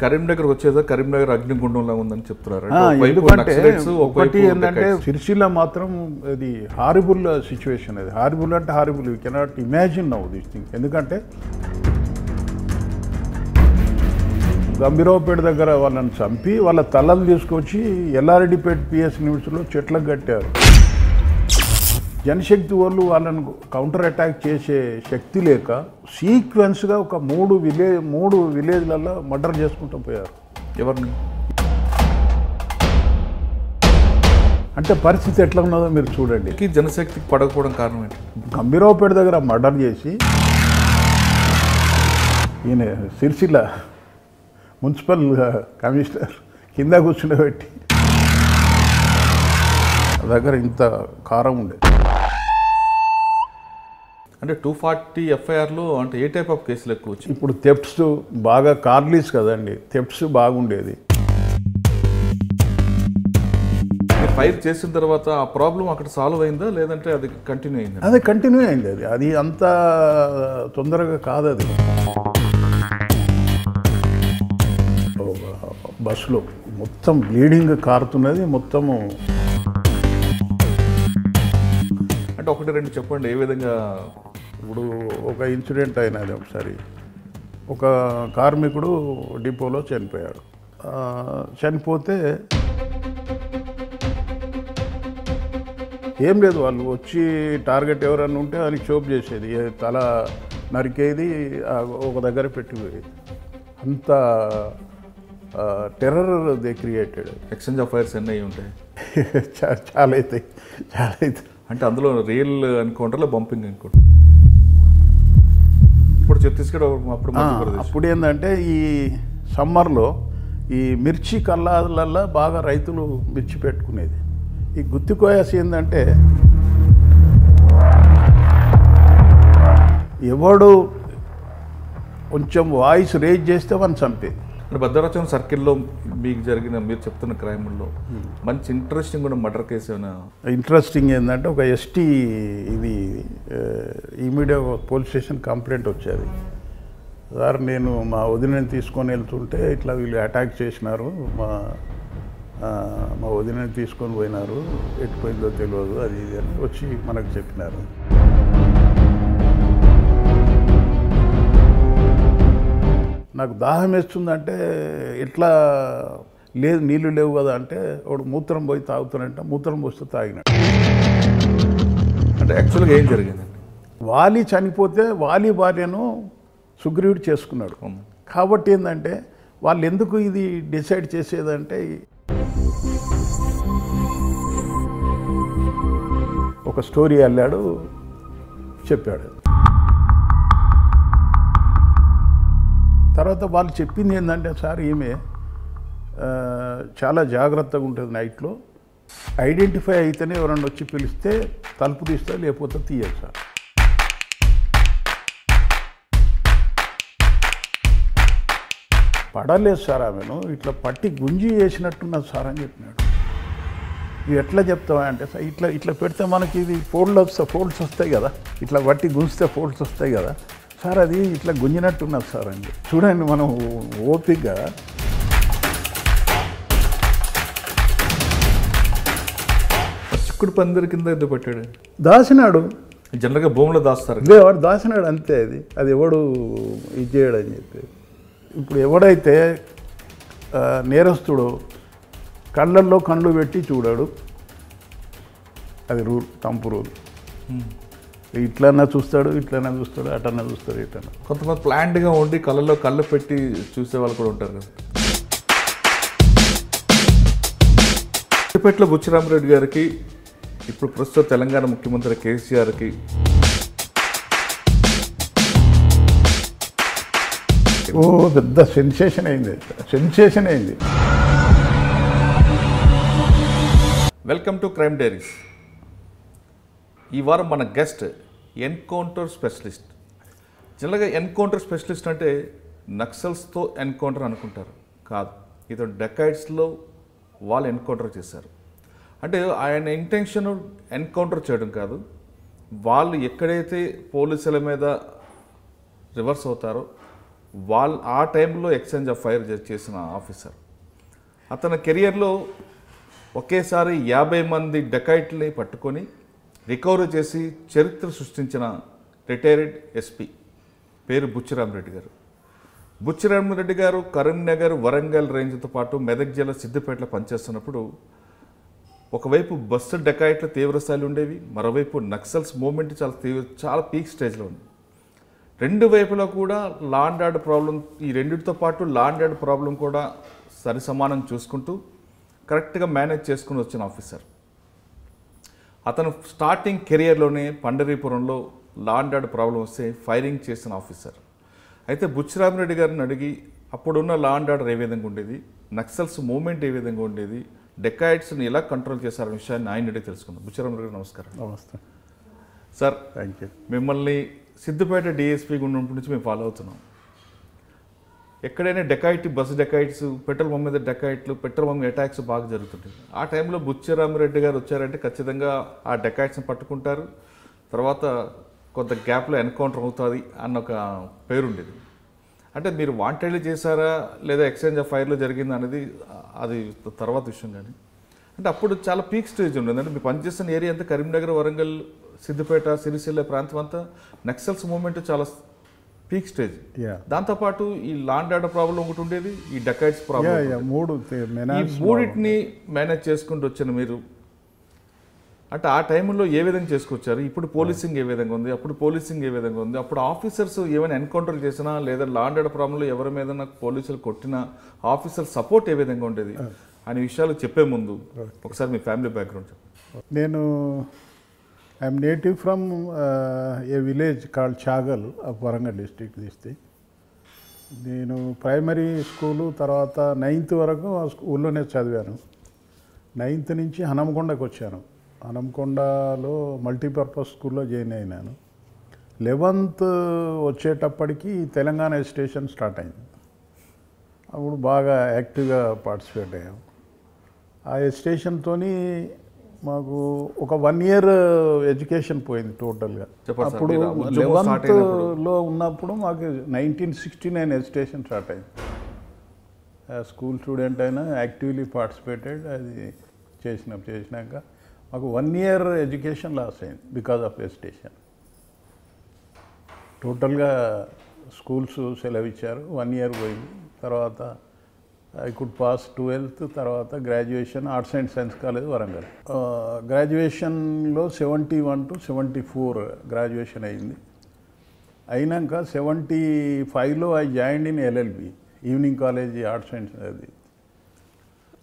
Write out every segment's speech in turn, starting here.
కరీంనగర్ వచ్చేదా కరీంనగర్ అగ్నిగుండంలా ఉందని చెప్తున్నారు. ఎందుకంటే ఒకటి ఏంటంటే సిరిసిల్ల మాత్రం ఇది హారిబుల్ సిచ్యువేషన్. అది హారిబుల్ అంటే horrible, you cannot imagine now this thing. ఎందుకంటే గంభీరావుపేట దగ్గర వాళ్ళని చంపి వాళ్ళ తలలు తీసుకొచ్చి ఎల్లారెడ్డిపేట పిఎస్ న్యూస్లో చెట్లకు కట్టారు. జనశక్తి వాళ్ళు వాళ్ళని కౌంటర్ అటాక్ చేసే శక్తి లేక సీక్వెన్స్గా ఒక మూడు విలేజ్లలో మర్డర్ చేసుకుంటూ పోయారు. ఎవరిని అంటే పరిస్థితి ఎట్లా ఉన్నదో మీరు చూడండి. జనశక్తికి పడకపోవడం కారణం ఏంటి? గంభీరావుపేట దగ్గర మర్డర్ చేసి ఈయన సిరిసిల్ల మున్సిపల్ కమిషనర్ కింద కూర్చుండబెట్టి దగ్గర ఇంత కారం ఉండేది. అంటే 240 ఎఫ్ఐఆర్లు అంటే ఏ టైప్ ఆఫ్ కేసులు ఎక్కువ వచ్చి? ఇప్పుడు థెఫ్ట్స్ బాగా కార్లీస్ కదండి, థెఫ్ట్స్ బాగుండేది. ఫైర్ చేసిన తర్వాత ఆ ప్రాబ్లం అక్కడ సాల్వ్ అయిందా లేదంటే అది కంటిన్యూ అయిందా? అదే కంటిన్యూ అయింది. అది అంత తొందరగా కాదు. అది బస్సులో మొత్తం బ్లీడింగ్ కారుతున్నది మొత్తము. అంటే ఒకటి రెండు చెప్పండి ఏ విధంగా. ఇప్పుడు ఒక ఇన్సిడెంట్ అయినది ఒకసారి. ఒక కార్మికుడు డిపోలో చనిపోయాడు. చనిపోతే ఏం లేదు, వాళ్ళు వచ్చి టార్గెట్ ఎవరన్నా ఉంటే అది షోప్ చేసేది, తల నరికేది, ఒక దగ్గర పెట్టిపోయేది. అంత terror they created. Exchange of fires ఎన్ని అయి ఉంటాయి? చాలా అవుతాయి. అంటే అందులో రియల్ ఎన్కౌంటర్లో బంపింగ్ ఎన్కౌంటర్. ఇప్పుడు ఛత్తీస్గఢ్ అప్పుడు ఏంటంటే ఈ సమ్మర్లో ఈ మిర్చి కళ్ళాలల్లో బాగా రైతులు మిర్చి పెట్టుకునేది. ఈ గుత్తికోయాసి ఏంటంటే ఎవడు కొంచెం వాయిస్ రేజ్ చేస్తే వాడిని చంపేది. భద్రాచలం సర్కిల్లో మీకు జరిగిన మీరు చెప్తున్న క్రైమ్లో మంచి ఇంట్రెస్టింగ్ కూడా మర్డర్ కేసు ఏమైనా? ఇంట్రెస్టింగ్ ఏంటంటే ఒక ఎస్టీ ఇది ఇమీడియట్ పోలీస్ స్టేషన్ కంప్లైంట్ వచ్చేది. సార్ నేను మా వదినని తీసుకొని వెళ్తుంటే ఇట్లా వీళ్ళు అటాక్ చేసినారు, మా వదినని తీసుకొని పోయినారు, ఎట్టుపోయిందో తెలియదు, అది ఇది అని వచ్చి మనకు చెప్పినారు. నాకు దాహం వేస్తుందంటే ఎట్లా లేదు, నీళ్ళు లేవు కదా అంటే వాడు మూత్రం పోయి తాగుతానంటే మూత్రం పోస్తే తాగినాడు. అంటే యాక్చువల్గా ఏం జరిగింది? వాలి చనిపోతే వాలి భార్యను సుగ్రీవుడు చేసుకున్నాడు. కాబట్టి ఏంటంటే వాళ్ళు ఎందుకు ఇది డిసైడ్ చేసేదంటే ఒక స్టోరీ అల్లాడు, చెప్పాడు. తర్వాత వాళ్ళు చెప్పింది ఏంటంటే సార్ ఈమె చాలా జాగ్రత్తగా ఉంటుంది, నైట్లో ఐడెంటిఫై అయితేనే ఎవరన్నా వచ్చి పిలిస్తే తలుపు తీస్తే లేకపోతే తీయదు సార్. పడలేదు సార్ ఆమెను, ఇట్లా పట్టి గుంజి వేసినట్టున్నది సార్ అని చెప్పినాడు. ఇవి ఎట్లా చెప్తావా అంటే సార్ ఇట్లా ఇట్లా పెడితే మనకి ఇది ఫోల్డ్స్ వస్తాయి కదా, ఇట్లా పట్టి గుంజితే ఫోల్డ్స్ వస్తాయి కదా సార్, అది ఇట్లా గుంజినట్టున్నది సార్ అని. చూడండి మనం ఓపికగా చిక్కుడు పందిరి కింద ఎందుకు పెట్టాడు? దాసినాడు. జనరల్గా భూమిలో దాస్తారు, వాడు దాసినాడు అంతే. అది ఎవడు ఇది చేయడు అని చెప్పి. ఇప్పుడు ఎవడైతే నేరస్తుడు కళ్ళల్లో కళ్ళు పెట్టి చూడాడు, అది రూల్, తంపు రూల్. ఇట్లన్నా చూస్తాడు, ఇట్లన్నా చూస్తాడు, అటన్నా చూస్తాడు, ఇటన్నా. కొంతమంది ప్లాంట్గా ఉండి కళ్ళల్లో కళ్ళు పెట్టి చూసే వాళ్ళు కూడా ఉంటారు కదా. సిద్దిపేటలో బుచ్చిరామరెడ్డి గారికి, ఇప్పుడు ప్రస్తుత తెలంగాణ ముఖ్యమంత్రి కేసీఆర్కి పెద్ద సెన్సేషన్ అయింది. Welcome to crime diaries. ఈ వారం మన గెస్ట్ ఎన్కౌంటర్ స్పెషలిస్ట్. జనరల్గా ఎన్కౌంటర్ స్పెషలిస్ట్ అంటే నక్సల్స్తో ఎన్కౌంటర్ అనుకుంటారు, కాదు. ఇతను డెకాయిడ్స్లో వాళ్ళు ఎన్కౌంటర్ చేశారు. అంటే ఆయన ఇంటెన్షన్ ఎన్కౌంటర్ చేయడం కాదు, వాళ్ళు ఎక్కడైతే పోలీసుల మీద రివర్స్ అవుతారో ఆ టైంలో ఎక్స్చేంజ్ ఆఫ్ ఫైర్ చేసిన ఆఫీసర్. అతని కెరియర్లో ఒకేసారి 50 మంది డెకాయిట్ని పట్టుకొని రికవరీ చేసి చరిత్ర సృష్టించిన రిటైర్డ్ ఎస్పీ పేరు బుచ్చిరామరెడ్డి గారు. బుచ్చిరామరెడ్డి గారు కరీంనగర్, వరంగల్ రేంజ్తో పాటు మెదక్ జిల్లా సిద్దిపేటలో పనిచేస్తున్నప్పుడు ఒకవైపు బస్సు డెకాయిట్ల తీవ్రస్థాయిలు ఉండేవి, మరోవైపు నక్సల్స్ మూవ్మెంట్ చాలా పీక్ స్టేజ్లో ఉంది. రెండు వైపులా కూడా లా అండ్ ఆర్డర్ ప్రాబ్లం, ఈ రెండింటితో పాటు లా అండ్ ఆర్డర్ ప్రాబ్లం కూడా సరి సమానం చూసుకుంటూ కరెక్ట్గా మేనేజ్ చేసుకుని వచ్చిన ఆఫీసర్. అతను స్టార్టింగ్ కెరియర్లోనే పండరీపురంలో లా అండ్ ఆర్డర్ ప్రాబ్లం వస్తే ఫైరింగ్ చేసిన ఆఫీసర్. అయితే బుచ్చిరామరెడ్డి గారిని అడిగి అప్పుడున్న లా అండ్ ఆర్డర్ ఏ విధంగా ఉండేది, నక్సల్స్ మూవ్మెంట్ ఏ విధంగా ఉండేది, డెకాయిట్స్ని ఎలా కంట్రోల్ చేశారనే విషయాన్ని ఆయన అడిగి తెలుసుకుందాం. బుచ్చిరామరెడ్డి గారు నమస్కారం. నమస్తే సార్. Thank you. మిమ్మల్ని సిద్దిపేట డిఎస్పీ ఉన్నప్పటి నుంచి మేము ఫాలో అవుతున్నాం. ఎక్కడైనా dacoit, bus dacoits, petrol pump మీద డెకాయిట్లు, పెట్రోల్ పంప్ అటాక్స్ బాగా జరుగుతుంటాయి. ఆ టైంలో బుచ్చిరామరెడ్డి గారు వచ్చారంటే ఖచ్చితంగా ఆ డెకాయిట్స్ని పట్టుకుంటారు, తర్వాత కొంత గ్యాప్లో ఎన్కౌంటర్ అవుతుంది అన్న ఒక పేరుండేది. అంటే మీరు వాంటెడ్లీ చేశారా లేదా ఎక్స్చేంజ్ ఆఫ్ ఫైర్లో జరిగిందా అనేది అది తర్వాత విషయం. కానీ అంటే అప్పుడు చాలా పీక్ స్టేజ్ ఉండేది. అంటే మీరు పనిచేస్తున్న ఏరియా అంతా కరీంనగర్, వరంగల్, సిద్దిపేట, సిరిసిల్ల ప్రాంతం అంతా నక్సల్స్ మూవ్మెంట్ చాలా పీక్ స్టేజ్. దాంతోపాటు ఈ లా అండ్ ఆర్డర్ ప్రాబ్లం ఒకటి ఉండేది, ఈ డెకాయిట్స్ ప్రాబ్లం, ఈ మూడింటిని మేనేజ్ చేసుకుంటూ వచ్చిన మీరు అంటే ఆ టైంలో ఏ విధంగా చేసుకొచ్చారు? ఇప్పుడు పోలీసింగ్ ఏ విధంగా ఉంది, అప్పుడు పోలీసింగ్ ఏ విధంగా ఉంది, అప్పుడు ఆఫీసర్స్ ఏమైనా ఎన్కౌంటర్ చేసినా లేదా లా అండ్ ఆర్డర్ ప్రాబ్లంలో ఎవరి మీద పోలీసులు కొట్టినా ఆఫీసర్ సపోర్ట్ ఏ విధంగా ఉండేది అనే విషయాలు చెప్పే ముందు ఒకసారి మీ ఫ్యామిలీ బ్యాక్గ్రౌండ్ చెప్పండి. నేను I'm native from A village called Chagal of Warangal district తీస్తే. నేను ప్రైమరీ స్కూలు తర్వాత 9th వరకు ఆ స్కూల్లోనే చదివాను. 9th నుంచి హనంకొండకు వచ్చాను. హనంకొండలో మల్టీపర్పస్ స్కూల్లో జాయిన్ అయినాను. 11th వచ్చేటప్పటికి తెలంగాణ ఎజిటేషన్ స్టార్ట్ అయింది. అప్పుడు బాగా యాక్టివ్గా పార్టిసిపేట్ అయ్యాం. ఆ ఎజిటేషన్తో మాకు ఒక 1 year ఎడ్యుకేషన్ పోయింది టోటల్గా. అప్పుడు 11th ఉన్నప్పుడు మాకు 1969 ఎజిటేషన్ స్టార్ట్ అయింది. స్కూల్ స్టూడెంట్ అయినా యాక్టివ్లీ పార్టిసిపేటెడ్. అది చేసినాక మాకు 1 year ఎడ్యుకేషన్ లాస్ అయింది బికాజ్ ఆఫ్ ఎజిటేషన్. టోటల్గా స్కూల్స్ సెలవు ఇచ్చారు. 1 year పోయింది. తర్వాత ఐ కుడ్ పాస్ 12th, తర్వాత graduation arts and science college Warangal. గ్రాడ్యుయేషన్లో 71 to 74 గ్రాడ్యుయేషన్ అయింది. అయినాక 75లో I joined in LLB, evening college arts and అది.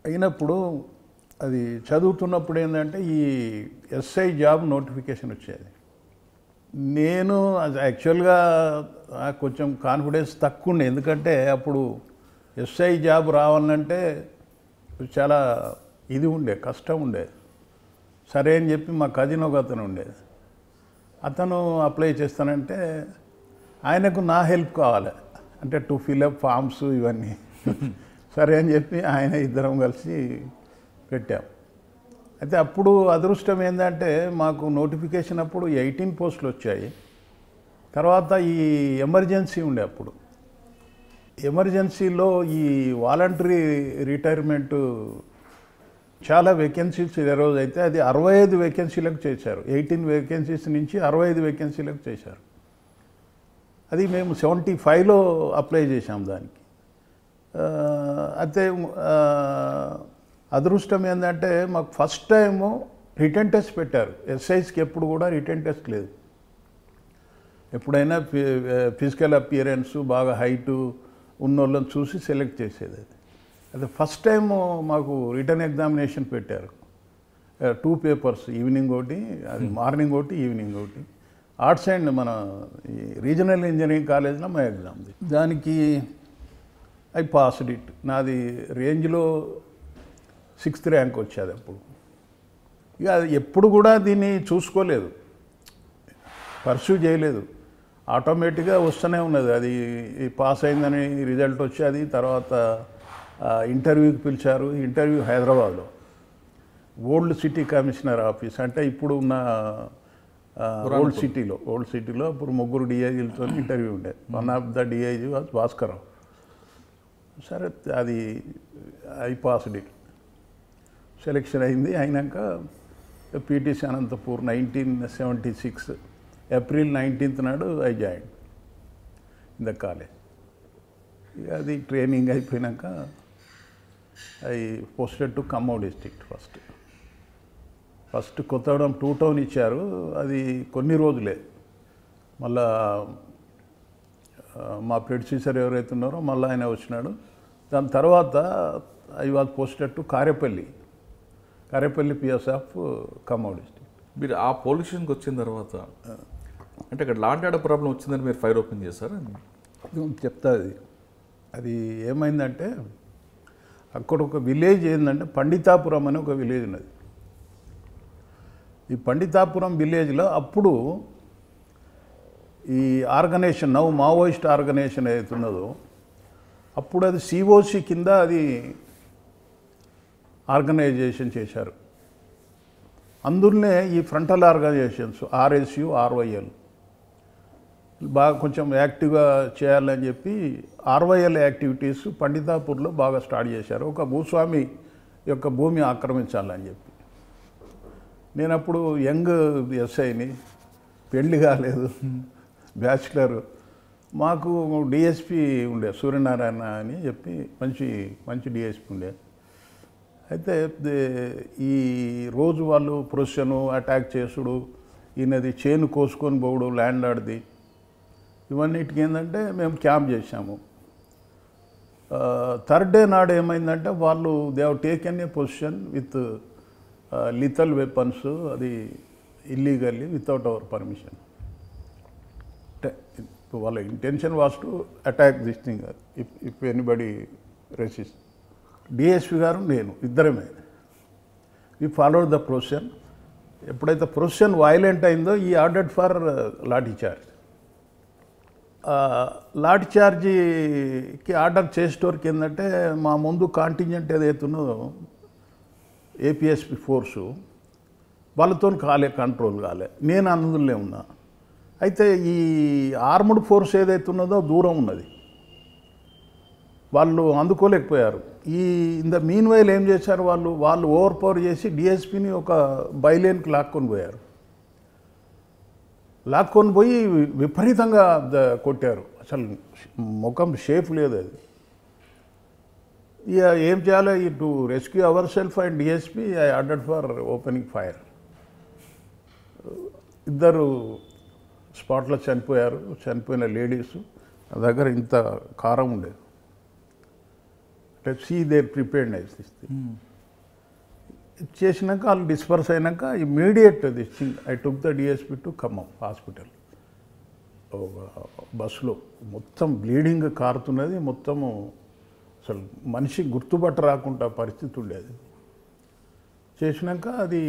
అయినప్పుడు అది చదువుతున్నప్పుడు ఏంటంటే ఈ ఎస్ఐ జాబ్ నోటిఫికేషన్ వచ్చేది. నేను యాక్చువల్గా కొంచెం కాన్ఫిడెన్స్ తక్కువ ఉండే, ఎందుకంటే అప్పుడు ఎస్ఐ జాబ్ రావాలంటే చాలా ఇది ఉండే, కష్టం ఉండేది. సరే అని చెప్పి మా కజిన్ ఒక అతను ఉండేది, అతను అప్లై చేస్తానంటే ఆయనకు నా హెల్ప్ కావాలి, అంటే టు ఫిల్అప్ ఫామ్స్ ఇవన్నీ. సరే అని చెప్పి ఆయన ఇద్దరం కలిసి పెట్టాం. అయితే అప్పుడు అదృష్టం ఏంటంటే మాకు నోటిఫికేషన్ అప్పుడు 18 పోస్టులు వచ్చాయి. తర్వాత ఈ ఎమర్జెన్సీ ఉండే, అప్పుడు ఎమర్జెన్సీలో ఈ వాలంటరీ రిటైర్మెంట్ చాలా వేకెన్సీస్ ఈరోజు అయితే అది 65 వేకెన్సీలకు చేశారు. 18 వేకెన్సీస్ నుంచి 65 వేకెన్సీలకు చేశారు. అది మేము 75లో అప్లై చేశాం దానికి. అయితే అదృష్టం ఏంటంటే మాకు ఫస్ట్ టైము రిటర్న్ టెస్ట్ పెట్టారు. ఎస్ఐస్కి ఎప్పుడు కూడా రిటర్న్ టెస్ట్ లేదు. ఎప్పుడైనా ఫిజికల్ అపియరెన్స్ బాగా హైటు ఉన్నోళ్ళని చూసి సెలెక్ట్ చేసేది. అది ఫస్ట్ టైం మాకు రిటర్న్ ఎగ్జామినేషన్ పెట్టారు. 2 పేపర్స్, ఈవినింగ్ ఒకటి, అది మార్నింగ్ ఒకటి, ఈవినింగ్ ఒకటి. ఆర్ట్స్ అండ్ మన ఈ రీజనల్ ఇంజనీరింగ్ కాలేజ్లో మా ఎగ్జామ్. దానికి ఐ పాస్డ్ ఇట్. నాది రేంజ్లో 6th ర్యాంక్ వచ్చేది అప్పుడు. ఇక ఎప్పుడు కూడా దీన్ని చూసుకోలేదు, పర్సూ చేయలేదు, ఆటోమేటిక్గా వస్తూనే ఉన్నది. అది పాస్ అయిందని రిజల్ట్ వచ్చేది. తర్వాత ఇంటర్వ్యూకి పిలిచారు. ఇంటర్వ్యూ హైదరాబాద్లో ఓల్డ్ సిటీ కమిషనర్ ఆఫీస్, అంటే ఇప్పుడు ఉన్న ఓల్డ్ సిటీలో అప్పుడు ముగ్గురు డిఐజీలతో ఇంటర్వ్యూ ఉండే. One of the DIG was Bhaskararao. సరే అది ఐ పాస్డ్ ఇట్, సెలెక్షన్ అయింది. అయినాక పీటీసీ అనంతపూర్ 1976 ఏప్రిల్ 19th నాడు I join in the college. అది ట్రైనింగ్ అయిపోయినాక I posted to Khammam district. First Kothagudem 2 town ఇచ్చారు. అది కొన్ని రోజులే. మళ్ళా మా ప్రెడిసీసర్ ఎవరైతే ఉన్నారో మళ్ళీ ఆయన వచ్చినాడు. దాని తర్వాత I was posted to Karepalli PS of Khammam district. మీరు ఆ పొల్యూషన్కి వచ్చిన తర్వాత అంటే ఇక్కడ లాంటి ఆర్డర్ ప్రాబ్లం వచ్చిందని మీరు ఫైర్ ఓపెన్ చేశారు? చెప్తా. అది ఏమైందంటే అక్కడ ఒక విలేజ్ ఏంటంటే పండితాపురం అని ఒక విలేజ్ ఉన్నది. ఈ పండితాపురం విలేజ్లో అప్పుడు ఈ ఆర్గనైజేషన్ మావోయిస్ట్ ఆర్గనైజేషన్ ఏదైతే ఉన్నదో అప్పుడు అది సిఓసి కింద అది ఆర్గనైజేషన్ చేశారు. అందులోనే ఈ ఫ్రంటల్ ఆర్గనైజేషన్స్ ఆర్ఎస్యు, ఆర్వైఎల్ బాగా కొంచెం యాక్టివ్గా చేయాలని చెప్పి ఆర్వైఎల్ యాక్టివిటీస్ పండితాపూర్లో బాగా స్టార్ట్ చేశారు. ఒక భూస్వామి యొక్క భూమి ఆక్రమించాలని చెప్పి. నేను అప్పుడు యంగ్ ఎస్ఐని, పెళ్లి కాలేదు, బ్యాచిలర్. మాకు డిఎస్పి ఉండే సూర్యనారాయణ అని చెప్పి మంచి డిఎస్పి ఉండే. అయితే ఈ రోజు వాళ్ళు ప్రొసెషను అటాక్ చేసుడు, ఈయనది చేను కోసుకొని పోవడు ల్యాండ్ ఆడిది, ఇవన్నిటికి ఏంటంటే మేము క్యాంప్ చేశాము. థర్డ్ డే నాడు ఏమైందంటే వాళ్ళు they have taken a position with lethal weapons, అది ఇల్లీగల్లీ వితౌట్ అవర్ పర్మిషన్. వాళ్ళ intention was to attack this thing if anybody resist. DSP గారు నేను ఇద్దరమే వి ఫాలోడ్ ద ప్రొసెషన్. ఎప్పుడైతే ప్రొసెషన్ వైలెంట్ అయిందో he ordered for lathi charge. Lathi చార్జీకి order చేసేటోరికి ఏంటంటే మా ముందు కాంటింజెంట్ ఏదైతే ఉన్నదో ఏపీఎస్పి ఫోర్సు వాళ్ళతో కంట్రోల్ కాలే. నేను అందులోనే ఉన్నా. అయితే ఈ ఆర్మ్డ్ ఫోర్స్ ఏదైతే ఉన్నదో దూరం ఉన్నది, వాళ్ళు అందుకోలేకపోయారు. ఇన్ ద మీన్ వైల్ ఏం చేశారు వాళ్ళు ఓవర్ పవర్ చేసి డిఎస్పిని ఒక బైలేన్కి లాక్కొని పోయి విపరీతంగా కొట్టారు. అసలు ముఖం షేప్ లేదు. అది ఇక ఏం చేయాలి, to rescue our self and DSP I ordered for opening fire. ఇద్దరు స్పాట్లో చనిపోయిన లేడీస్. నా దగ్గర ఇంత కారం ఉండేది. సీ దేర్ ప్రిపేర్డ్నెస్ చేసినాక వాళ్ళు డిస్పర్స్ అయినాక immediate this thing I took the DSP to Khammam hospital. బస్సులో మొత్తం బ్లీడింగ్ కారుతున్నది. మొత్తము అసలు మనిషి గుర్తుపట్ట రాకుండా పరిస్థితి ఉండేది. చేసినాక అది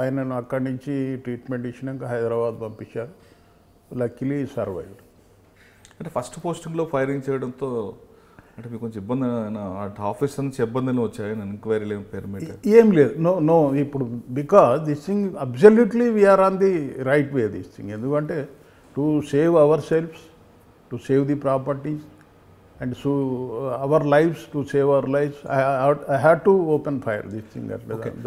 ఆయనను అక్కడి నుంచి ట్రీట్మెంట్ ఇచ్చినాక హైదరాబాద్ పంపించారు. Luckily survived. అంటే ఫస్ట్ పోస్టింగ్లో ఫైరింగ్ చేయడంతో అంటే మీకు కొంచెం ఇబ్బంది, ఆఫీసర్ నుంచి ఇబ్బందులు వచ్చాయి ఎంక్వైరీలు పేరు మీద? ఏం లేదు. నో ఇప్పుడు because this thing absolutely we are on the right way this thing. ఎందుకంటే to save our selfs, to save the properties and so our lives, to save our lives, I had to open fire this thing.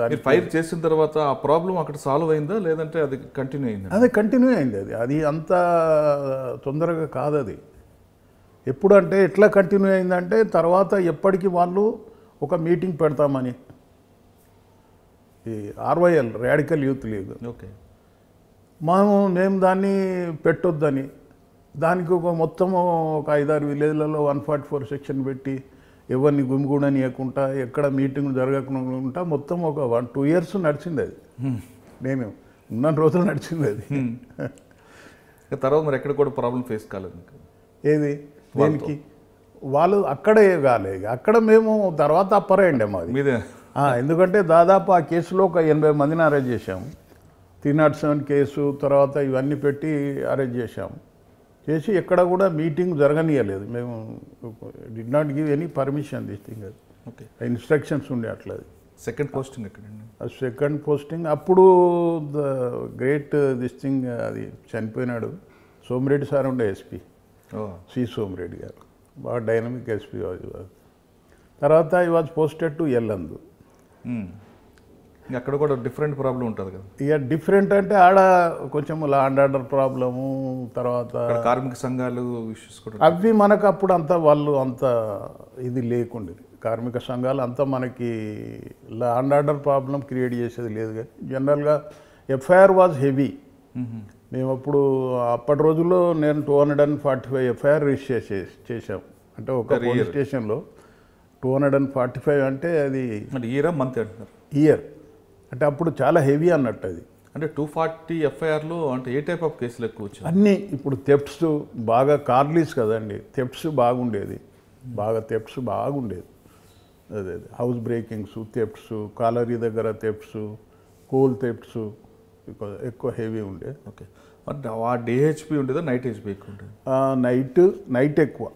మీరు fire చేసిన తర్వాత ఆ problem అక్కడ solve అయిందా లేదంటే అది continue అయిందా? అది కంటిన్యూ అయింది. అది అంత తొందరగా కాదు. అది ఎప్పుడంటే ఎట్లా కంటిన్యూ అయిందంటే తర్వాత ఎప్పటికీ వాళ్ళు ఒక మీటింగ్ పెడతామని, ఈ ఆర్వైఎల్ రాడికల్ యూత్ లీగ్, ఓకే, మేము దాన్ని పెట్టొద్దని దానికి ఒక మొత్తము ఒక 5-6 విలేజ్లలో 144 సెక్షన్ పెట్టి ఎవరిని గుమిగూడనియకుండా ఎక్కడ మీటింగ్ జరగకుండా మొత్తం ఒక 1-2 years నడిచింది. అది నేను ఉన్న రోజులు నడిచింది. అది తర్వాత మరి ఎక్కడ కూడా ప్రాబ్లం ఫేస్ కాలేదు? ఏది దేనికి? వాళ్ళు అక్కడే కాలే. అక్కడ మేము తర్వాత అప్పరేయండి మాది మీదే. ఎందుకంటే దాదాపు ఆ కేసులో ఒక 80 మందిని అరెస్ట్ చేశాము. 307 కేసు తర్వాత ఇవన్నీ పెట్టి అరెస్ట్ చేశాము. చేసి ఎక్కడ కూడా మీటింగ్ జరగనీయలేదు. మేము did not give any permission this thing. అది ఓకే, ఇన్స్ట్రక్షన్స్ ఉండే అట్లా. సెకండ్ పోస్టింగ్ ఎక్కడండి? సెకండ్ పోస్టింగ్ అప్పుడు ద గ్రేట్ దిస్ థింగ్ అది చనిపోయినాడు. సోమిరెడ్డి సార్ ఉండే ఎస్పీ, సి సోమిరెడ్డి గారు, బాగా డైనమిక్ ఎస్పీ వాజ్. తర్వాత I was posted to Yellandu. అక్కడ కూడా డిఫరెంట్ ప్రాబ్లం ఉంటుంది కదా. ఇక డిఫరెంట్ అంటే ఆడ కొంచెం లా అండ్ ఆర్డర్ ప్రాబ్లము, తర్వాత కార్మిక సంఘాలు ఇష్యూస్ కూడా అవి మనకు అప్పుడు అంతా వాళ్ళు అంత ఇది లేకుండేది. కార్మిక సంఘాలు అంతా మనకి లా అండ్ ఆర్డర్ ప్రాబ్లం క్రియేట్ చేసేది లేదు. కానీ జనరల్గా ఎఫ్ఐఆర్ వాజ్ హెవీ. మేము అప్పుడు అప్పటి రోజుల్లో నేను 245 ఎఫ్ఐఆర్ రిజిస్టర్ చేశాం. అంటే ఒక పోలీస్ స్టేషన్లో 245 అంటే అది ఇయర్ మంత్ అంటున్నారు. ఇయర్ అంటే అప్పుడు చాలా హెవీ అన్నట్టు అది. అంటే 240 ఎఫ్ఐఆర్లు అంటే ఏ టైప్ ఆఫ్ కేసులు ఎక్కువ వచ్చాయి? అన్నీ ఇప్పుడు థెఫ్ట్స్ బాగా, కార్లీస్ కదండి, థెఫ్ట్స్ బాగుండేది, థెఫ్ట్స్ బాగుండేది. అదే హౌస్ బ్రేకింగ్స్, థెఫ్ట్స్, కాలరీ దగ్గర థెఫ్ట్స్, కోల్ థెఫ్ట్స్ ఎక్కువ హెవీ ఉండే. ఓకే, అంటే ఆ డే హెచ్పి ఉండేదా, నైట్ హెచ్పి ఎక్కువ ఉండేది? నైట్ ఎక్కువ.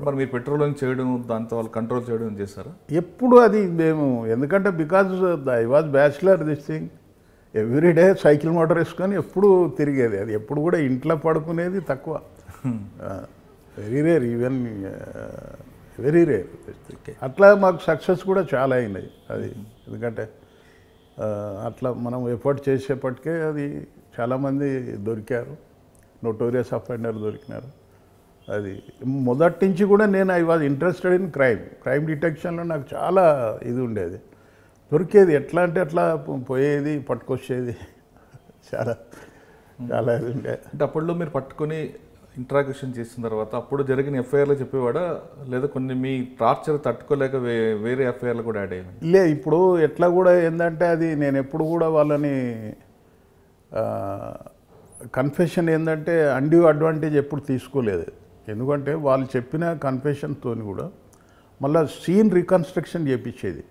మరి మీరు పెట్రోలింగ్ చేయడం, దాంతో వాళ్ళు కంట్రోల్ చేయడం చేస్తారా? ఎప్పుడు అది మేము, ఎందుకంటే because I was bachelor this thing, everyday cycle motor వేసుకొని ఎప్పుడు తిరిగేది. అది ఎప్పుడు కూడా ఇంట్లో పడుకునేది తక్కువ, very rare, even very rare. అట్లా మాకు సక్సెస్ కూడా చాలా అయినాయి అది. ఎందుకంటే అట్లా మనం ఎఫర్ట్ చేసేపటికే అది చాలామంది దొరికారు, నోటోరియస్ అఫెండర్ దొరికినారు. అది మొదటి నుంచి కూడా నేను I was interested in crime డిటెక్షన్లో నాకు చాలా ఇది ఉండేది. దొరికేది ఎట్లా అంటే అట్లా పోయేది, పట్టుకొచ్చేది, చాలా ఇది ఉండే. అంటే అప్పట్లో మీరు పట్టుకొని ఇంట్రాగేషన్ చేసిన తర్వాత అప్పుడు జరిగిన ఎఫ్ఐఆర్లో చెప్పేవాడా, లేదా కొన్ని మీ టార్చర్ తట్టుకోలేక వేరే ఎఫ్ఐఆర్లు కూడా యాడ్ అయ్యాయి? లే, ఇప్పుడు ఎట్లా కూడా ఏంటంటే అది నేను ఎప్పుడు కూడా వాళ్ళని కన్ఫెషన్ ఏంటంటే అన్డ్యూ అడ్వాంటేజ్ ఎప్పుడు తీసుకోలేదు. ఎందుకంటే వాళ్ళు చెప్పిన కన్ఫెషన్తో కూడా మళ్ళీ సీన్ రికన్స్ట్రక్షన్ చేయించేది.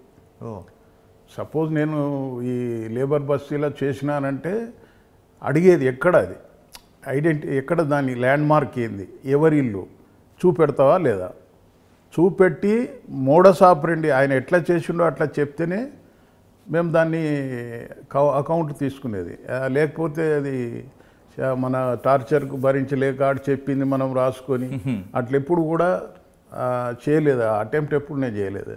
సపోజ్ నేను ఈ లేబర్ బస్సీలో చేసినానంటే అడిగేది ఎక్కడ అది ఎక్కడ దాని ల్యాండ్ మార్క్ ఏంది, ఎవరి ఇల్లు చూపెడతావా లేదా, చూపెట్టి మోడస్ ఆపరెండి ఆయన ఎట్లా చేసిండో అట్లా చెప్తేనే మేము దాన్ని అకౌంట్ తీసుకునేది. లేకపోతే అది మన టార్చర్కు భరించలేక ఆడు చెప్పింది మనం రాసుకొని అట్లా ఎప్పుడు కూడా చేయలేదు. అటెంప్ట్ ఎప్పుడు నేను చేయలేదు.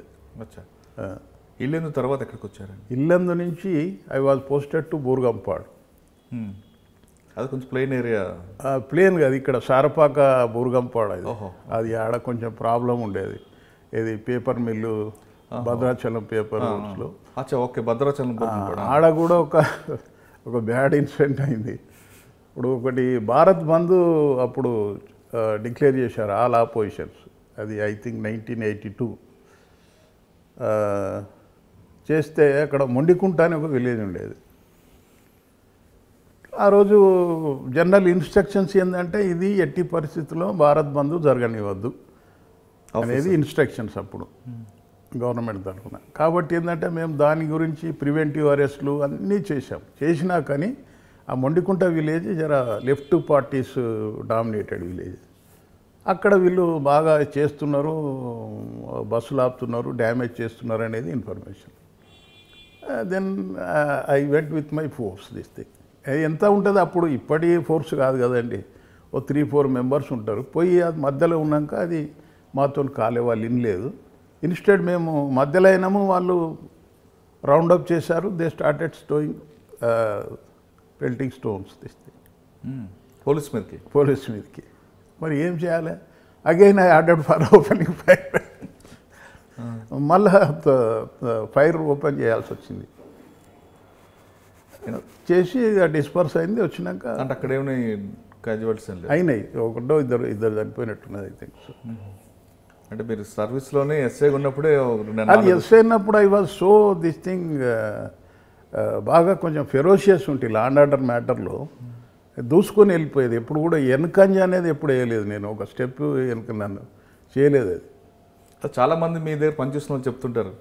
ఇల్లందు తర్వాత ఎక్కడికి వచ్చారండి? ఇల్లందు నుంచి I was posted to Burgampadu. అది కొంచెం ప్లెయిన్ ఏరియా. ప్లేన్ కాదు, ఇక్కడ సారపాక బూర్గంపాడు. అది ఆడ కొంచెం ప్రాబ్లం ఉండేది. ఇది పేపర్ మిల్లు, భద్రాచలం పేపర్ మిల్స్లో. ఓకే, భద్రాచలం ఆడ కూడా ఒక బ్యాడ్ ఇన్సిడెంట్ అయింది. ఇప్పుడు ఒకటి భారత్ బంద్ అప్పుడు డిక్లేర్ చేశారు ఆల్ ఆపోజిషన్స్. అది ఐ థింక్ 1982 చేస్తే అక్కడ మొండికుంట అని ఒక విలేజ్ ఉండేది. ఆ రోజు జనరల్ ఇన్స్ట్రక్షన్స్ ఏంటంటే ఇది ఎట్టి పరిస్థితుల్లో భారత్ బంద్ జరగనివ్వద్దు అనేది ఇన్స్ట్రక్షన్స్ అప్పుడు గవర్నమెంట్ తరఫున. కాబట్టి ఏంటంటే మేము దాని గురించి ప్రివెంటివ్ అరెస్ట్లు అన్నీ చేసినా కానీ ఆ మొండికుంట విలేజ్ జర లెఫ్ట్ పార్టీస్ డామినేటెడ్ విలేజ్. అక్కడ వీళ్ళు బాగా చేస్తున్నారు, బస్సులు ఆపుతున్నారు, డ్యామేజ్ చేస్తున్నారు అనేది information. Then I went with my force this thing. ఎంత ఉంటుంది అప్పుడు, ఇప్పటి ఫోర్స్ కాదు కదండి, ఓ 3-4 మెంబర్స్ ఉంటారు. పోయి అది మధ్యలో ఉన్నాక అది మాతో కాలే, వాళ్ళు ఇనలేదు. ఇన్స్టెడ్ మేము మధ్యలో అయినాము, వాళ్ళు రౌండప్ చేశారు. దే స్టార్టెడ్ స్టోయింగ్ పెల్టింగ్ స్టోన్స్ తెస్తే పోలీస్ మీదకి. మరి ఏం చేయాలి? Again I ordered for opening fire. మళ్ళా ఫైర్ ఓపెన్ చేయాల్సి వచ్చింది. చేసి డిస్పర్స్ అయింది. వచ్చినాక అంటే అక్కడ ఏమైనా క్యాజువాలిటీస్ అయినాయి, ఒకటో ఇద్దరు చనిపోయినట్టున్నది ఐ థింక్. సో అంటే మీరు సర్వీస్లోనే ఎస్ఐ ఉన్నప్పుడే? అది ఎస్ఐ అయినప్పుడు I was so this thing బాగా కొంచెం ఫెరోషియస్ ఉంటుంది లా అండ్ ఆర్డర్ మ్యాటర్లో. దూసుకొని వెళ్ళిపోయేది. ఎప్పుడు కూడా వెనకంజ అనేది ఎప్పుడు వేయలేదు నేను, ఒక స్టెప్ వెనక నన్ను చేయలేదు. అది చాలామంది మీ దగ్గర పనిచేస్తున్న వాళ్ళు చెప్తుంటారు,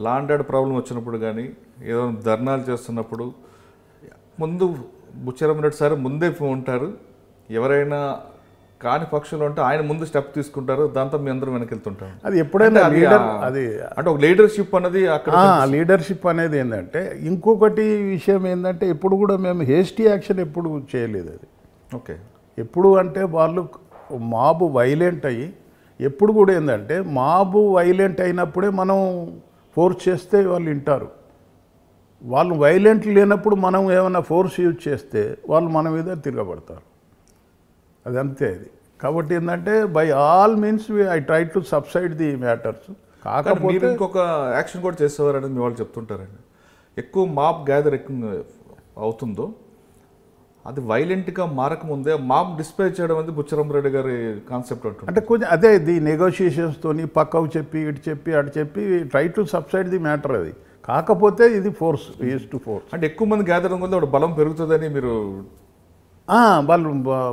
లా అండ్ ఆర్డర్ ప్రాబ్లం వచ్చినప్పుడు కానీ ఏదో ధర్నాలు చేస్తున్నప్పుడు ముందు బుచ్చరామరెడ్డి సార్ ముందే ఉంటారు, ఎవరైనా కాని పక్షంలో ఉంటే ఆయన ముందు స్టెప్ తీసుకుంటారు, దాంతో మీ అందరూ వెనకెళ్తుంటారు. అది ఎప్పుడైనా అంటే లీడర్ అది అంటే ఒక లీడర్షిప్ అన్నది అక్కడ లీడర్షిప్ అనేది ఏంటంటే, ఇంకొకటి విషయం ఏంటంటే, ఎప్పుడు కూడా మేము హేస్టీ యాక్షన్ ఎప్పుడు చేయలేదు. అది ఓకే. ఎప్పుడు అంటే వాళ్ళు మాబు వైలెంట్ అయ్యి, ఎప్పుడు కూడా ఏంటంటే మాబు వైలెంట్ అయినప్పుడే మనం ఫోర్స్ చేస్తే వాళ్ళు వింటారు. వాళ్ళు వైలెంట్ లేనప్పుడు మనం ఏమైనా ఫోర్స్ యూజ్ చేస్తే వాళ్ళు మన మీద తిరగబడతారు. అది అంతే. అది కాబట్టి ఏంటంటే by all means I try to subside the matters. కాకపోతే ఇంకొక యాక్షన్ కూడా చేసేవారని మీ వాళ్ళు చెప్తుంటారండి. ఎక్కువ మాబ్ గ్యాదర్ అవుతుందో అది వైలెంట్గా మారకముందే మాబ్ డిస్ప్లే చేయడం అనేది బుచ్చరామరెడ్డి గారి కాన్సెప్ట్ అంటుంది. అంటే కొంచెం అదే ది నెగోషియేషన్స్తోని పక్కకు చెప్పి ఇటు చెప్పి అటు చెప్పి try to subside the matter. అది కాకపోతే ఇది ఫోర్స్, యూస్ టు ఫోర్స్. అంటే ఎక్కువ మంది గ్యాదర్ వల్ల వాడు బలం పెరుగుతుందని మీరు వాళ్ళు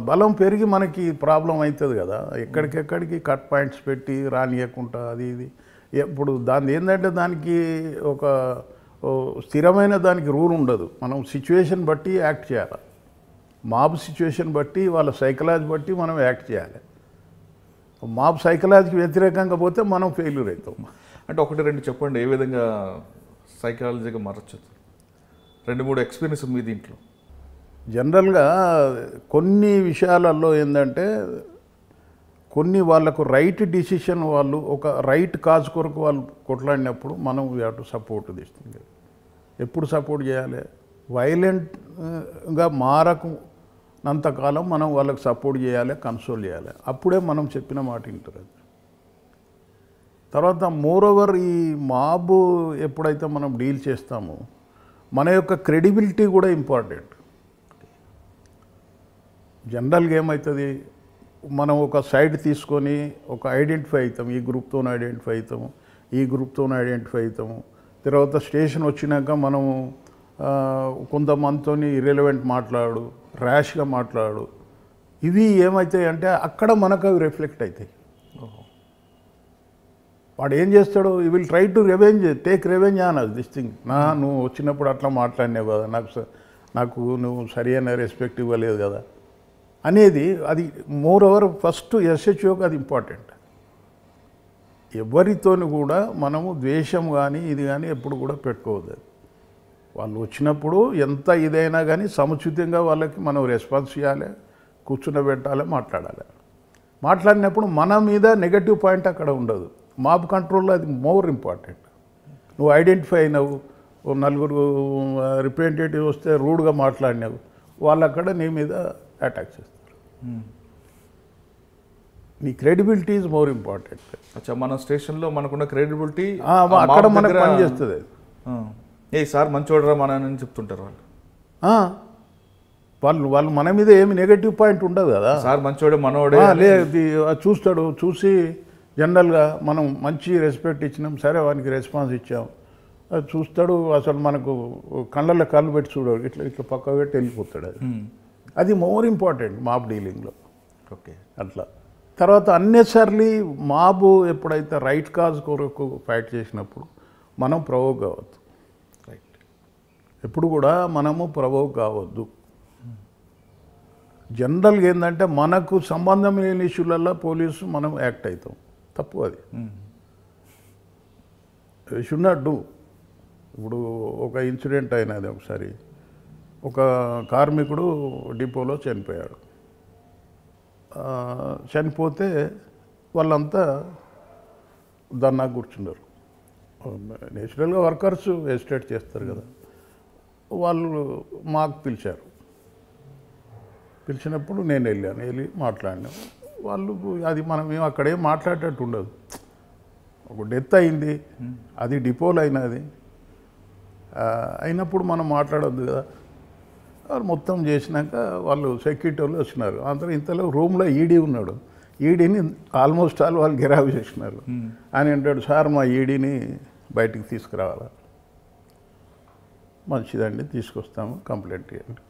బలం పెరిగి మనకి ప్రాబ్లం అవుతుంది కదా. ఎక్కడికెక్కడికి కట్ పాయింట్స్ పెట్టి రానియకుండా అది ఇది. ఇప్పుడు దాని ఏంటంటే దానికి ఒక స్థిరమైన దానికి రూల్ ఉండదు. మనం సిచ్యువేషన్ బట్టి యాక్ట్ చేయాలి. మాబ్ సిచ్యువేషన్ బట్టి వాళ్ళ సైకలాజీ బట్టి మనం యాక్ట్ చేయాలి. మాబ్ సైకలాజీకి వ్యతిరేకంగా పోతే మనం ఫెయిల్యూర్ అవుతాం. అంటే ఒకటి రెండు చెప్పండి, ఏ విధంగా సైకాలజీగా మారచ్చు? 2-3 ఎక్స్పీరియన్స్ మీ దీంట్లో. జనరల్గా కొన్ని విషయాలలో ఏంటంటే, కొన్ని వాళ్ళకు రైట్ డిసిషన్, వాళ్ళు ఒక రైట్ కాజ్ కొరకు వాళ్ళు కొట్లాడినప్పుడు మనం వీ హ్యావ్ టు సపోర్ట్ తీస్తుంది. ఎప్పుడు సపోర్ట్ చేయాలి? వైలెంట్గా మారకున్నంతకాలం మనం వాళ్ళకి సపోర్ట్ చేయాలి, కన్సోల్ చేయాలి. అప్పుడే మనం చెప్పిన మాట వింటారు. తర్వాత మోరోవర్ ఈ మాబ్ ఎప్పుడైతే మనం డీల్ చేస్తామో మన యొక్క క్రెడిబిలిటీ కూడా ఇంపార్టెంట్. జనరల్గా ఏమవుతుంది, మనం ఒక సైడ్ తీసుకొని ఒక ఐడెంటిఫై అవుతాం, ఈ గ్రూప్తో ఐడెంటిఫై అవుతాము, ఈ గ్రూప్తో ఐడెంటిఫై అవుతాము. తర్వాత స్టేషన్ వచ్చినాక మనము కొంతమందితో ఇర్రెలవెంట్ మాట్లాడు, ర్యాష్గా మాట్లాడు. ఇవి ఏమవుతాయి అంటే అక్కడ మనకు అవి రిఫ్లెక్ట్ అవుతాయి. వాడు ఏం చేస్తాడు, ఈ will try to revenge, take revenge on this thing. నువ్వు వచ్చినప్పుడు అట్లా మాట్లాడినావు కదా, నాకు నువ్వు సరి అయిన రెస్పెక్ట్ ఇవ్వలేదు కదా అనేది. అది మోర్ ఓవర్ ఫస్ట్ ఎస్హెచ్ఓకి అది ఇంపార్టెంట్. ఎవరితోని కూడా మనము ద్వేషం కానీ ఇది కానీ ఎప్పుడు కూడా పెట్టుకోవద్దు. వాళ్ళు వచ్చినప్పుడు ఎంత ఇదైనా కానీ సముచితంగా వాళ్ళకి మనం రెస్పాన్స్ చేయాలి, కూర్చునబెట్టాలి, మాట్లాడాలి. మాట్లాడినప్పుడు మన మీద నెగటివ్ పాయింట్ అక్కడ ఉండదు. మాబ్ కంట్రోల్లో అది మోర్ ఇంపార్టెంట్. నువ్వు ఐడెంటిఫై అయినావు, నలుగురు రిప్రజెంటేటివ్ వస్తే రూడ్గా మాట్లాడినావు, వాళ్ళు అక్కడ నీ మీద అటాక్ చేస్తారు. నీ క్రెడిబిలిటీ ఈజ్ మోర్ ఇంపార్టెంట్. అచ్చా, మన స్టేషన్లో మనకున్న క్రెడిబిలిటీ అక్కడ మనకు పనిచేస్తుంది. ఏ సార్ మంచోడరా మన అని చెప్తుంటారు వాళ్ళు వాళ్ళు మన మీద ఏమి నెగటివ్ పాయింట్ ఉండదు కదా. సార్ మంచోడే మనోడే లేదు, చూస్తాడు. చూసి జనరల్గా మనం మంచి రెస్పెక్ట్ ఇచ్చినాం, సరే వానికి రెస్పాన్స్ ఇచ్చాం, అది చూస్తాడు. అసలు మనకు కళ్ళల్లో కళ్ళు పెట్టి చూడడు, ఇట్లా ఇట్లా పక్క పెట్టి వెళ్ళిపోతాడు. అది మోర్ ఇంపార్టెంట్ మాబ్ డీలింగ్లో. ఓకే, అట్లా. తర్వాత అన్నెసర్లీ మాబు ఎప్పుడైతే రైట్ కాజ్ కొరకు ఫైట్ చేసినప్పుడు మనం ప్రవోక్ కావద్దు. రైట్, ఎప్పుడు కూడా మనము ప్రవోక్ కావద్దు. జనరల్గా ఏంటంటే మనకు సంబంధం లేని ఇష్యూలలో పోలీసు మనం యాక్ట్ అవుతాం, తప్పు అది. Should not do. ఇప్పుడు ఒక ఇన్సిడెంట్ అయినది ఒకసారి, ఒక కార్మికుడు డిపోలో చనిపోయాడు. చనిపోతే వాళ్ళంతా ధర్నా కూర్చున్నారు. నేచురల్గా వర్కర్స్ ఎస్టేట్ చేస్తారు కదా, వాళ్ళు మాకు పిలిచారు. పిలిచినప్పుడు నేను వెళ్ళి మాట్లాడినా. వాళ్ళు అది మనం ఏం అక్కడేం మాట్లాడేటట్టు ఉండదు. ఒక డెత్ అయింది, అది డిపోలో అయినది, అయినప్పుడు మనం మాట్లాడొద్దు కదా. వాళ్ళు మొత్తం చేసినాక వాళ్ళు సెక్యూరిటీ వాళ్ళు వచ్చినారు. అందరూ ఇంతలో రూమ్లో ఈడీ ఉన్నాడు. ఈడీని ఆల్మోస్ట్ ఆల్ వాళ్ళు గిరాబు చేసినారు. ఆయన అంటాడు, సార్ మా ఈడీని బయటికి తీసుకురావాలా. మంచిదండి, తీసుకొస్తాము, కంప్లైంట్ ఇవ్వండి.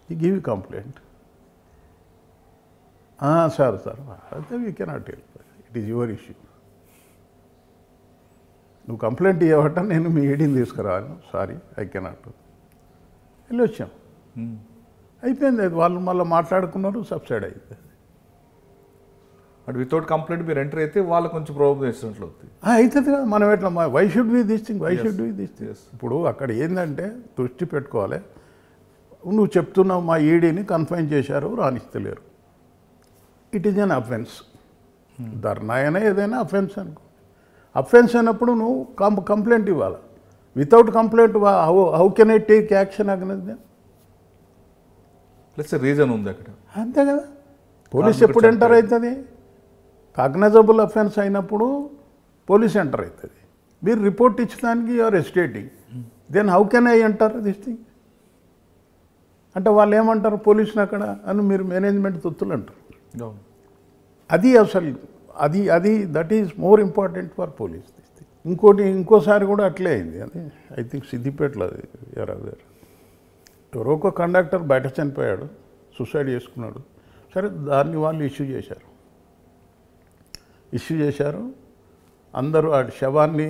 Give complaint. సార్ అయితే we cannot help, it is your issue. నువ్వు కంప్లైంట్ ఇవ్వట నేను మీ ఈడీని తీసుకురావాలి, సారీ ఐ కెనాట్. వెళ్ళి వచ్చాం. అయిపోయింది. అది వాళ్ళు మళ్ళీ మాట్లాడుకున్నారు, సబ్సైడ్ అయిపోయింది. అంటే వితౌట్ కంప్లైంట్ మీరు ఎంటర్ అయితే వాళ్ళు కొంచెం ప్రాబ్లం చేసినట్లు అవుతుంది. అవుతుంది కదా. మనం ఎట్లా why should we this thing, why should we this thing. ఇప్పుడు అక్కడ ఏంటంటే దృష్టి పెట్టుకోవాలి. నువ్వు చెప్తున్నావు మా ఈడీని కన్ఫైన్ చేశారు, రాణిస్తలేరు. It is an offence. Dharna అయినా ఏదైనా అఫెన్స్ అనుకో. అఫెన్స్ అయినప్పుడు నువ్వు కంప్లైంట్ ఇవ్వాలి. Without complaint how can I take action against them? Plus reason ఉంది అక్కడ. అంతే కదా. పోలీస్ ఎప్పుడు ఎంటర్ అవుతుంది? కాగ్నైజబుల్ అఫెన్స్ అయినప్పుడు పోలీస్ ఎంటర్ అవుతుంది. మీరు రిపోర్ట్ ఇచ్చడానికి you are agitating, then how can I enter this thing? అంటే వాళ్ళు ఏమంటారు పోలీసుని అక్కడ అని, మీరు మేనేజ్మెంట్ తొత్తులు అంటారు. అది అసలు అది that is more important for police. ఇంకోసారి కూడా అట్లే అయింది. అది ఐ థింక్ సిద్దిపేటలో ఎవరో ఒక కండక్టర్ బయట చనిపోయాడు, సూసైడ్ చేసుకున్నాడు. సరే, దాన్ని వాళ్ళు ఇష్యూ చేశారు. అందరూ ఆ శవాన్ని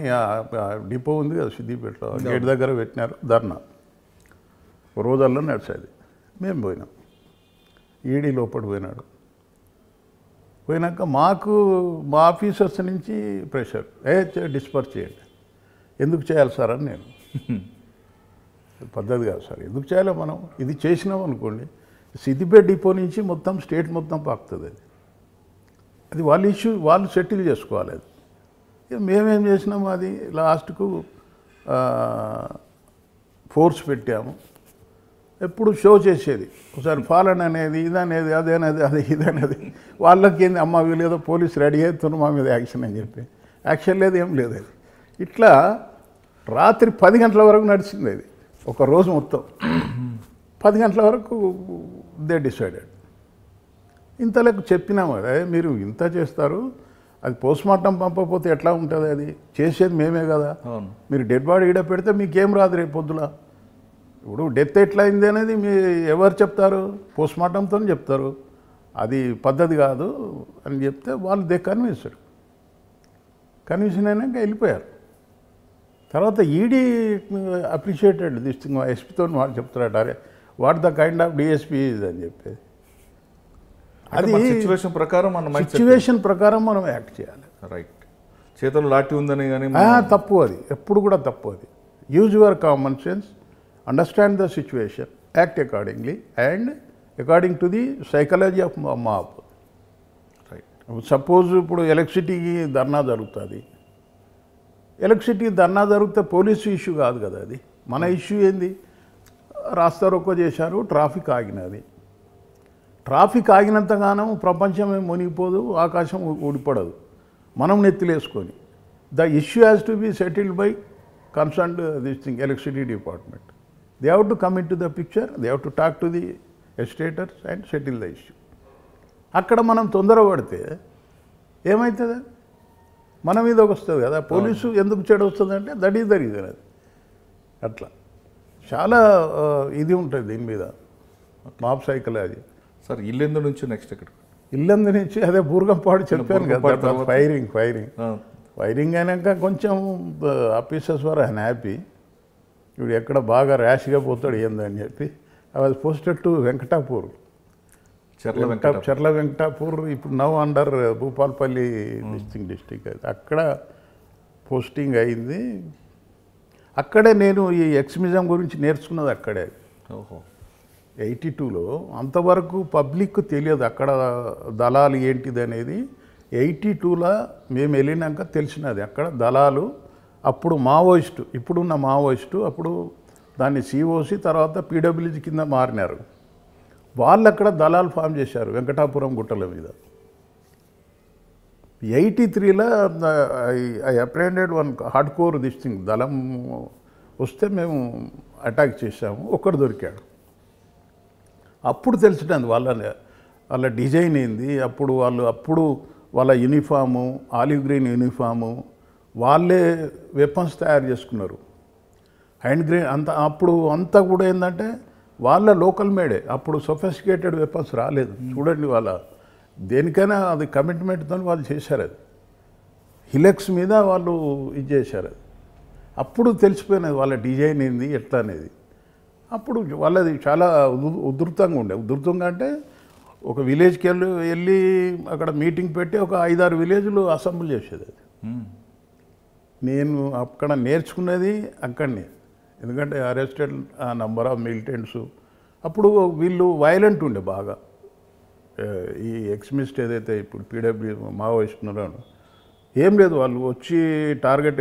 డిపో ఉంది కదా సిద్దిపేటలో, గేట్ దగ్గర పెట్టినారు. ధర్నా రోజుల్లో నడిచేది. మేము పోయినాం. ఈడీ లోపల పోయినాక మాకు మా ఆఫీసర్స్ నుంచి ప్రెషర్, డిస్పర్స్ చేయండి. ఎందుకు చేయాలి సార్ అని నేను, పద్ధతి కాదు సార్, ఎందుకు చేయాలి? మనం ఇది చేసినాం అనుకోండి, సిద్దిపేట డిపో నుంచి మొత్తం స్టేట్ మొత్తం పాకుతుంది. అది వాళ్ళ ఇష్యూ, వాళ్ళు సెటిల్ చేసుకోవాలి. అది మేమేం చేసినాము, అది లాస్ట్కు ఫోర్స్ పెట్టాము. ఎప్పుడు షో చేసేది, ఒకసారి ఫాలన్ అనేది, ఇదనేది, అదేనది, ఇదనేది. వాళ్ళకి ఏంది, అమ్మ వీళ్ళేదో పోలీసు రెడీ అవుతున్నారు మా మీద యాక్షన్ అని చెప్పి. యాక్షన్ లేదు, ఏం లేదు. అది ఇట్లా రాత్రి 10 గంటల వరకు నడిచింది. అది ఒక రోజు మొత్తం 10 గంటల వరకు దే డిసైడెడ్. ఇంతలోకి చెప్పినాము కదా, మీరు ఇంత చేస్తారు, అది పోస్ట్మార్టం పంపకపోతే ఎట్లా ఉంటుంది? అది చేసేది మేమే కదా. మీరు డెడ్ బాడీ ఈడ పెడితే మీకేం రాదు రేపు పొద్దుల. ఇప్పుడు డెత్ ఎట్లా అయింది అనేది ఎవరు చెప్తారు? పోస్ట్మార్టంతో చెప్తారు. అది పద్ధతి కాదు అని చెప్తే వాళ్ళు కన్విన్స్డ్ అయినాక వెళ్ళిపోయారు. తర్వాత ఈడీ అప్రిషియేటెడ్ దిస్ థింగ్. ఎస్పీతో వాళ్ళు చెప్తారట, అరే what the kind of DSP ఇది అని చెప్పేది. అది సిచ్యువేషన్ ప్రకారం మనం యాక్ట్ చేయాలి. రైట్. చేతులు లాఠీ ఉందని కానీ తప్పు, అది ఎప్పుడు కూడా తప్పు. అది use your common sense, understand the situation, act accordingly and according to the psychology of mob. Right. Suppose ఇప్పుడు ఎలక్ట్రిసిటీకి ధర్నా జరుగుతుంది. ఎలక్ట్రిసిటీకి ధర్నా జరిగితే పోలీసు ఇష్యూ కాదు కదా. అది మన ఇష్యూ ఏంది? రాస్తా రోకో చేశారు, ట్రాఫిక్ ఆగినది. ట్రాఫిక్ ఆగినంతగానం ప్రపంచం ఏం మునిగిపోదు, ఆకాశం ఊడిపడదు, మనం నెత్తిలేసుకొని. The issue has to be settled by concerned this thing electricity department. They have to come in to the picture, they have to talk to the agitators and settle the issue. అక్కడ మనం తొందరపడితే ఏమవుతుంది? మన మీదకి వస్తుంది కదా. Police ఎందుకు చెడు వస్తుందంటే దట్ ఈస్ ద రీజన్. అది అట్లా చాలా ఇది ఉంటుంది దీని మీద, మాబ్ సైకాలజీ. సార్, ఇల్లెందు నుంచి నెక్స్ట్ ఎక్కడ? ఇల్లందు నుంచి అదే బూర్గంపాడు చెప్పాను కదా. ఫైరింగ్ అయినాక కొంచెం ఆఫీసర్స్ వర్ హ్యాపీ. ఇప్పుడు ఎక్కడ బాగా ర్యాష్గా పోతాడు ఏందని చెప్పి I was posted to Venkatapur, Charla Venkatapur. ఇప్పుడు నవ్ అండర్ భూపాల్పల్లి డిస్టిక్. అక్కడ పోస్టింగ్ అయింది. అక్కడే నేను ఈ ఎక్స్మిజం గురించి నేర్చుకున్నది అక్కడే. 82లో. అంతవరకు పబ్లిక్ తెలియదు అక్కడ దళాలు ఏంటిది అనేది. 82లో మేము వెళ్ళినాక తెలిసినది అక్కడ దళాలు. అప్పుడు మావోయిస్టు, ఇప్పుడున్న మావోయిస్టు, అప్పుడు దాన్ని సిఓసి తర్వాత పీడబ్ల్యూజీ కింద మారినారు. వాళ్ళు అక్కడ దళాలు ఫామ్ చేశారు వెంకటాపురం గుట్టల మీద. 83లో I apprehended one hard core this thing. దళం వస్తే మేము అటాక్ చేశాము, ఒక్కడు దొరికాడు. అప్పుడు తెలిసినది వాళ్ళ డిజైన్ ఏంది. అప్పుడు వాళ్ళ యూనిఫాము, ఆలివ్ గ్రీన్ యూనిఫాము, వాళ్ళే వెపన్స్ తయారు చేసుకున్నారు. హ్యాండ్ గ్రీన్ అప్పుడు అంతా కూడా ఏంటంటే వాళ్ళ లోకల్ మేడే. అప్పుడు సొఫిస్టికేటెడ్ వెపన్స్ రాలేదు. చూడండి, వాళ్ళ దేనికైనా అది కమిట్మెంట్తో వాళ్ళు చేశారు. అది హిలెక్స్ మీద వాళ్ళు ఇది చేశారు. అది అప్పుడు తెలిసిపోయినది వాళ్ళ డిజైన్ ఏంది ఎట్లా అనేది. అప్పుడు వాళ్ళది చాలా ఉధృతంగా ఉండే. ఉధృతంగా అంటే ఒక విలేజ్కి వెళ్ళి అక్కడ మీటింగ్ పెట్టి ఒక 5-6 విలేజ్లు అసెంబ్లీ చేసేది అది. నేను అక్కడ నేర్చుకున్నది అక్కడనే. ఎందుకంటే అరెస్టెడ్ ఆ నంబర్ ఆఫ్ మిలిటెంట్స్. అప్పుడు వీళ్ళు వైలెంట్ ఉండే బాగా. ఈ ఎక్స్మిస్ట్ ఏదైతే ఇప్పుడు పీడబ్ల్యూ మావోయిస్ట్ ఉన్నారో ఏం లేదు, వాళ్ళు వచ్చి టార్గెట్